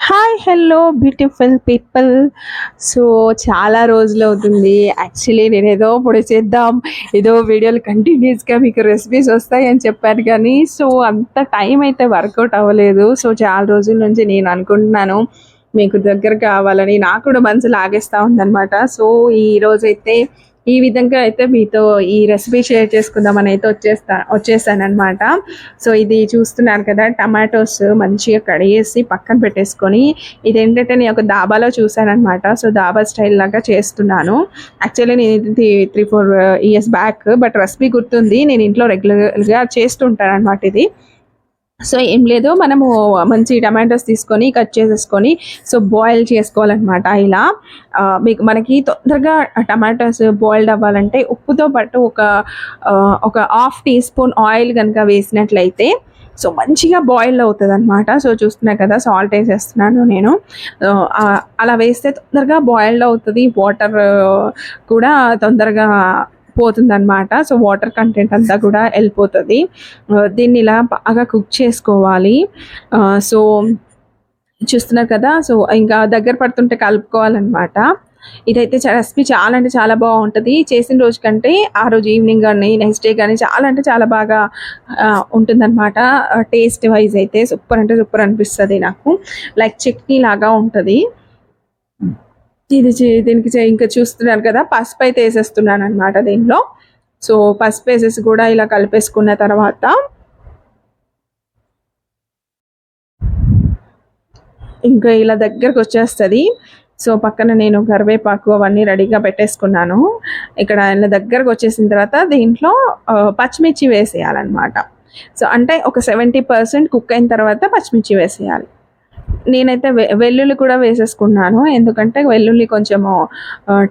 Hi hello beautiful people. So చాలా రోజులు అవుతుంది యాక్చువల్లీ నేను ఏదో పొడి చేద్దాం, ఏదో వీడియోలు కంటిన్యూస్గా మీకు రెసిపీస్ వస్తాయని చెప్పాను, కానీ సో అంత టైం అయితే వర్కౌట్ అవ్వలేదు. సో చాలా రోజుల నుంచి నేను అనుకుంటున్నాను మీకు దగ్గర కావాలని, నాకు కూడా మనసు లాగేస్తూ ఉందన్నమాట. సో ఈ రోజైతే ఈ విధంగా అయితే మీతో ఈ రెసిపీ షేర్ చేసుకుందామని అయితే వచ్చేసానమాట. సో ఇది చూస్తున్నారు కదా, టమాటోస్ మంచిగా కడిగేసి పక్కన పెట్టేసుకొని, ఇదేంటంటే నేను ఒక దాబాలో చూసానమాట. సో దాబా స్టైల్ లాగా చేస్తున్నాను. యాక్చువల్లీ నేను ఇది 3-4 ఇయర్స్ బ్యాక్, బట్ రెసిపీ గుర్తుంది, నేను ఇంట్లో రెగ్యులర్గా చేస్తుంటాను అనమాట ఇది. సో ఏం లేదు, మనము మంచి టమాటోస్ తీసుకొని కట్ చేసేసుకొని సో బాయిల్ చేసుకోవాలన్నమాట. ఇలా మనకి తొందరగా టమాటోస్ బాయిల్డ్ అవ్వాలంటే ఉప్పుతో పాటు ఒక హాఫ్ టీ స్పూన్ ఆయిల్ కనుక వేసినట్లయితే సో మంచిగా బాయిల్ అవుతుంది అనమాట. సో చూస్తున్నా కదా, సాల్ట్ వేసేస్తున్నాను నేను. అలా వేస్తే తొందరగా బాయిల్డ్ అవుతుంది, వాటర్ కూడా తొందరగా పోతుందన్నమాట. సో వాటర్ కంటెంట్ అంతా కూడా వెళ్ళిపోతుంది. దీన్ని ఇలా బాగా కుక్ చేసుకోవాలి. సో చూస్తున్నారు కదా, సో ఇంకా దగ్గర పడుతుంటే కలుపుకోవాలన్నమాట. ఇదైతే రెసిపీ చాలా అంటే చాలా బాగుంటుంది. చేసిన రోజు కంటే ఆ రోజు ఈవినింగ్ కానీ నెక్స్ట్ డే కానీ చాలా అంటే చాలా బాగా ఉంటుందన్నమాట. టేస్ట్ వైజ్ అయితే సూపర్ అంటే సూపర్ అనిపిస్తుంది నాకు. లైక్ చట్నీ లాగా ఉంటుంది. దీనికి ఇంకా చూస్తున్నారు కదా, పసుపు అయితే వేసేస్తున్నాను అనమాట దీనిలో. సో పసుపు వేసేసి కూడా ఇలా కలిపేసుకున్న తర్వాత ఇంకా ఇలా దగ్గరకు వచ్చేస్తుంది. సో పక్కన నేను కరివేపాకు అవన్నీ రెడీగా పెట్టేసుకున్నాను. ఇక్కడ ఇలా దగ్గరకు వచ్చేసిన తర్వాత దీంట్లో పచ్చిమిర్చి వేసేయాలన్నమాట. సో అంటే ఒక 70% కుక్ అయిన తర్వాత పచ్చిమిర్చి వేసేయాలి. నేనైతే వెల్లుల్లి కూడా వేసేసుకున్నాను, ఎందుకంటే వెల్లుల్లి కొంచెము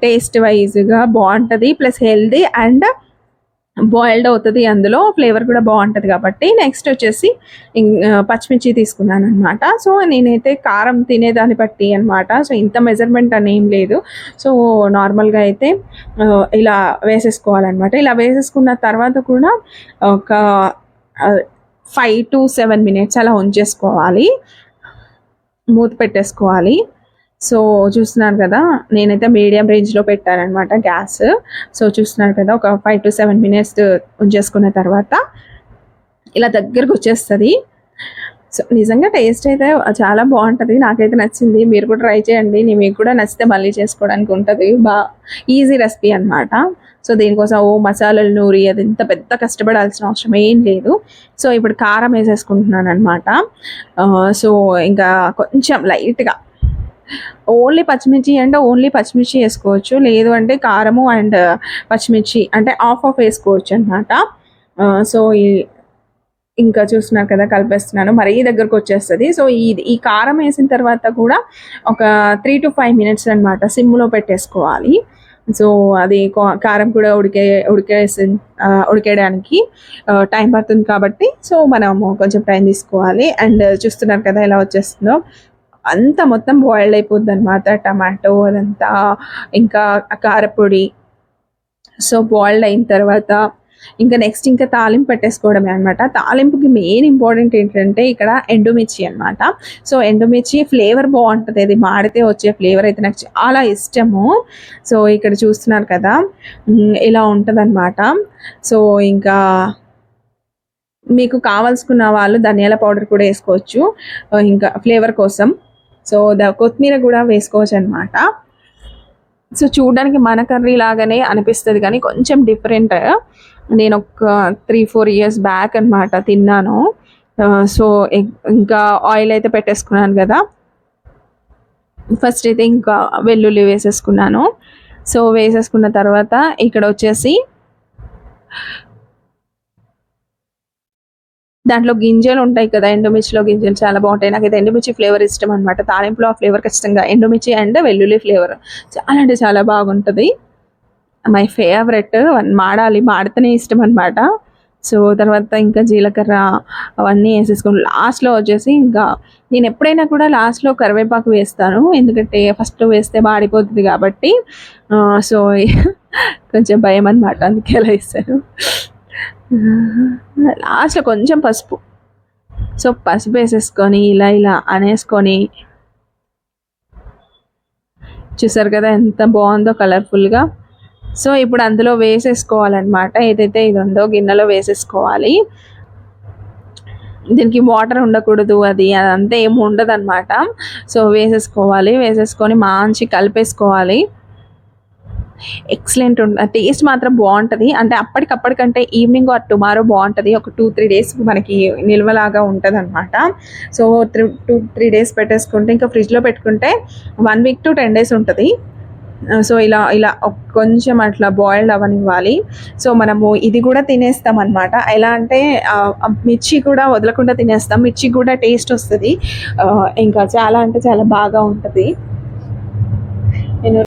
టేస్ట్ వైజ్గా బాగుంటుంది, ప్లస్ హెల్దీ అండ్ బాయిల్డ్ అవుతుంది, అందులో ఫ్లేవర్ కూడా బాగుంటుంది కాబట్టి. నెక్స్ట్ వచ్చేసి పచ్చిమిర్చి తీసుకున్నాను అనమాట. సో నేనైతే కారం తినేదాన్ని బట్టి అనమాట. సో ఇంత మెజర్మెంట్ అని ఏం లేదు. సో నార్మల్గా అయితే ఇలా వేసేసుకోవాలన్నమాట. ఇలా వేసేసుకున్న తర్వాత కూడా ఒక 5 to 7 minutes అలా ఉంచేసుకోవాలి, మూత పెట్టేసుకోవాలి. సో చూస్తున్నారు కదా, నేనైతే మీడియం రేంజ్లో పెట్టానమాట గ్యాస్. సో చూస్తున్నారు కదా, ఒక 5 to 7 minutes ఉంచేసుకున్న తర్వాత ఇలా దగ్గరకు వచ్చేస్తుంది. సో నిజంగా టేస్ట్ అయితే చాలా బాగుంటుంది, నాకైతే నచ్చింది. మీరు కూడా ట్రై చేయండి, మీకు కూడా నచ్చితే మళ్ళీ చేసుకోవడానికి ఉంటుంది. ఈజీ రెసిపీ అనమాట. సో దీనికోసం మసాలాలు నూరి అది ఇంత పెద్ద కష్టపడాల్సిన అవసరం ఏం లేదు. సో ఇప్పుడు కారం వేసేసుకుంటున్నాను అనమాట. సో ఇంకా కొంచెం లైట్గా ఓన్లీ పచ్చిమిర్చి అంటే ఓన్లీ పచ్చిమిర్చి వేసుకోవచ్చు, లేదు అంటే కారము అండ్ పచ్చిమిర్చి అంటే ఆఫ్ వేసుకోవచ్చు అనమాట. సో ఇంకా చూస్తున్నారు కదా, కలిపేస్తున్నాను, మరీ దగ్గరకు వచ్చేస్తుంది. సో ఈ కారం వేసిన తర్వాత కూడా ఒక 3 to 5 minutes అనమాట సిమ్లో పెట్టేసుకోవాలి. సో అది కారం కూడా ఉడికేయడానికి టైం పడుతుంది కాబట్టి సో మనము కొంచెం టైం తీసుకోవాలి. అండ్ చూస్తున్నారు కదా ఎలా వచ్చేస్తుందో, అంతా మొత్తం బాయిల్డ్ అయిపోద్ది అనమాట, టమాటో అదంతా ఇంకా కారపొడి. సో బాయిల్డ్ అయిన తర్వాత ఇంకా నెక్స్ట్ ఇంకా తాలింపు పెట్టేసుకోవడమే అనమాట. తాలింపుకి మెయిన్ ఇంపార్టెంట్ ఏంటంటే ఇక్కడ ఎండుమిర్చి అనమాట. సో ఎండుమిర్చి ఫ్లేవర్ బాగుంటుంది, అది మాడితే వచ్చే ఫ్లేవర్ అయితే నాకు చాలా ఇష్టము. సో ఇక్కడ చూస్తున్నారు కదా, ఇలా ఉంటుంది అనమాట. సో ఇంకా మీకు కావాల్సుకున్న వాళ్ళు ధనియాల పౌడర్ కూడా వేసుకోవచ్చు ఇంకా ఫ్లేవర్ కోసం. సో కొత్తిమీర కూడా వేసుకోవచ్చు అనమాట. సో చూడడానికి మన కర్రీ లాగానే అనిపిస్తుంది, కానీ కొంచెం డిఫరెంట్. నేను ఒక 3-4 years బ్యాక్ అనమాట తిన్నాను. సో ఇంకా ఆయిల్ అయితే పెట్టేసుకున్నాను కదా, ఫస్ట్ అయితే ఇంకా వెల్లుల్లి వేసేసుకున్నాను. సో వేసేసుకున్న తర్వాత ఇక్కడ వచ్చేసి దాంట్లో గింజలు ఉంటాయి కదా, ఎండుమిర్చిలో గింజలు చాలా బాగుంటాయి. నాకైతే ఎండుమిర్చి ఫ్లేవర్ ఇష్టం అనమాట. తాలింపులో ఆ ఫ్లేవర్ ఖచ్చితంగా ఎండుమిర్చి అండ్ వెల్లుల్లి ఫ్లేవర్ చాలా అంటే చాలా బాగుంటుంది. మై ఫేవరెట్, మాడితేనే ఇష్టం అనమాట. సో తర్వాత ఇంకా జీలకర్ర అవన్నీ వేసేసుకొని లాస్ట్లో వచ్చేసి ఇంకా నేను ఎప్పుడైనా కూడా లాస్ట్లో కరివేపాకు వేస్తాను, ఎందుకంటే ఫస్ట్లో వేస్తే మాడిపోతుంది కాబట్టి. సో కొంచెం భయం అనమాట, అందుకే అలా వేస్తాను. లాస్ట్లో కొంచెం పసుపు. సో పసుపు వేసేసుకొని ఇలా అనేసుకొని చూసారు కదా ఎంత బాగుందో కలర్ఫుల్గా. సో ఇప్పుడు అందులో వేసేసుకోవాలన్నమాట, ఏదైతే ఇది ఉందో గిన్నెలో వేసేసుకోవాలి. దీనికి వాటర్ ఉండకూడదు, అదంతా ఏమి ఉండదు అనమాట. సో వేసేసుకోవాలి, వేసేసుకొని మంచి కలిపేసుకోవాలి. ఎక్సలెంట్ టేస్ట్ మాత్రం బాగుంటుంది. అంటే అప్పటికప్పటికంటే ఈవినింగ్ ఆర్ టుమారో బాగుంటుంది. ఒక 2-3 డేస్ మనకి నిల్వలాగా ఉంటుంది అనమాట. సో 2-3 డేస్ పెట్టేసుకుంటే, ఇంకా ఫ్రిడ్జ్లో పెట్టుకుంటే 1 వీక్ to 10 డేస్ ఉంటుంది. సో ఇలా ఇలా కొంచెం అట్లా బాయిల్డ్ అవ్వనివ్వాలి. సో మనము ఇది కూడా తినేస్తాం అనమాట. ఎలా అంటే మిర్చి కూడా వదలకుండా తినేస్తాం, మిర్చి కూడా టేస్ట్ వస్తుంది. ఇంకా చాలా అంటే చాలా బాగా ఉంటుంది. నేను